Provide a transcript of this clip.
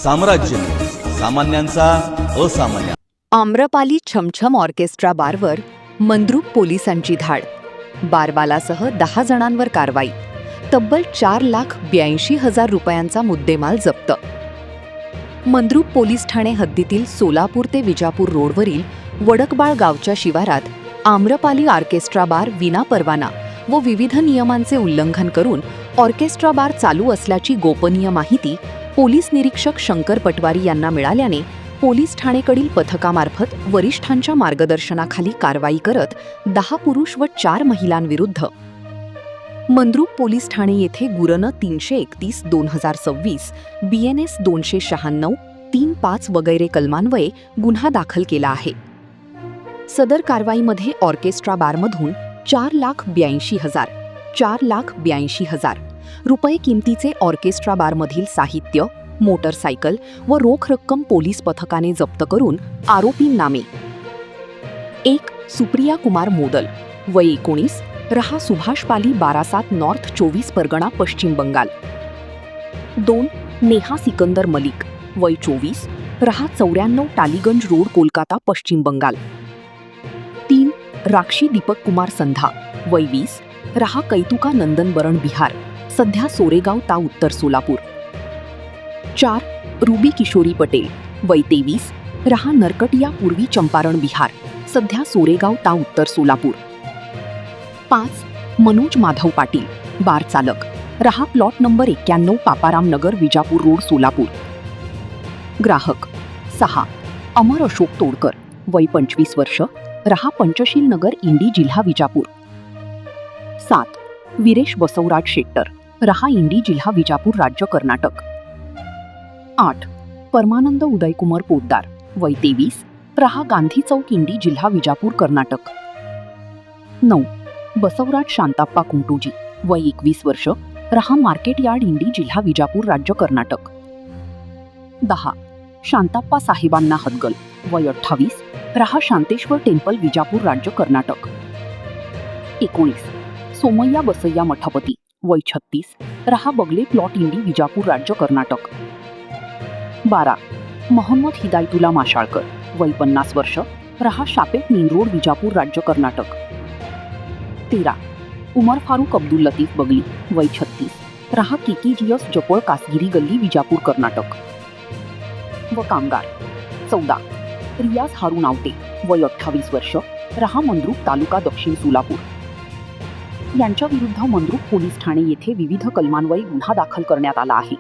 साम्राज्य, सामान्यांचा असामान्य. आम्रपाली छमछम ऑर्केस्ट्रा बारवर मंद्रुप पोलिसांची धाड. बारबालासह 10 जणांवर कारवाई. तब्बल 4,82,000 रुपयांचा मुद्देमाल जप्त. मंद्रुप पोलीस ठाणे हद्दीतील सोलापूर ते विजापूर रोडवरील वडकबाळ गावच्या शिवारात आम्रपाली ऑर्केस्ट्रा बार विना परवाना व विविध नियमांचे उल्लंघन करून ऑर्केस्ट्रा बार चालू असल्याची गोपनीय माहिती पोलीस निरीक्षक शंकर पटवारी यांना मिळाल्याने पोलीस ठाणेकडील पथकामार्फत वरिष्ठांच्या मार्गदर्शनाखाली कारवाई करत 10 पुरुष व 4 महिलांविरुद्ध मंद्रुप पोलीस ठाणे येथे गुरन 331/2026, BNS 296, 35 वगैरे कलमान्वये गुन्हा दाखल केला आहे. सदर कारवाईमध्ये ऑर्केस्ट्रा बारमधून 4,82,000 रुपये किमतीचे ऑर्केस्ट्रा बारमधील साहित्य, मोटरसायकल व रोख रक्कम पोलीस पथकाने जप्त करून आरोपी नामे: 1. सुप्रिया कुमार मोदल, वय 19, रहा सुभाषपाली 12/7 नॉर्थ 24 परगणा पश्चिम बंगाल. 2. नेहा सिकंदर मलिक, वय 24, रहा 94 टालीगंज रोड कोलकाता पश्चिम बंगाल. 3. राक्षी दीपक कुमार संधा, वय 20, रहा कैतुका नंदनबरण बिहार, सध्या सोरेगाव ता उत्तर सोलापूर. 4. रुबी किशोरी पटेल, वय 23, रहा नरकटिया पूर्वी चंपारण बिहार, सध्या सोरेगाव ता उत्तर सोलापूर. 5. मनोज माधव पाटील, बार चालक, रहा प्लॉट नंबर 91 पापाराम नगर विजापूर रोड सोलापूर. ग्राहक: 6. अमर अशोक तोडकर, वय 25 वर्ष, रहा पंचशील नगर इंडी जिल्हा विजापूर. 7. वीरेश बसवराज शेट्टर, रहा इंडी जिल्हा विजापूर राज्य कर्नाटक. 8. परमानंद उदयकुमार पोद्दार, वय 23, रहा गांधी चौक इंडी जिल्हा विजापूर कर्नाटक. 9. बसवराज शांताप्पा कुंटूजी, वय 21 वर्ष, रहा मार्केट यार्ड इंडी जिल्हा विजापूर राज्य कर्नाटक. 10. शांताप्पा साहेबांना हदगल, वय 28, रहा शांतेश्वर टेम्पल विजापूर राज्य कर्नाटक. 19. सोमय्या बसय्या मठपती, वय 36, रहा बगले प्लॉट इंडी विजापूर राज्य कर्नाटक. 12. मोहम्मद हिदायतुल्ला माशाळकर, वय 50 वर्ष, रहा शापेट मेन रोड विजापूर राज्य कर्नाटक. 13. उमर फारूक अब्दुल लतीफ बगली, वय 36, रहा KKGS जपळ कासगिरी गल्ली विजापूर कर्नाटक. व कामगार: 14. रियाज हारून आवटे, वय 28 वर्ष, रहा मंद्रुप तालुका दक्षिण सोलापूर. यांच्या विरुद्ध मंद्रुप पोलीस ठाणे येथे विविध कलमान्वये गुन्हा दाखल करण्यात आला आहे.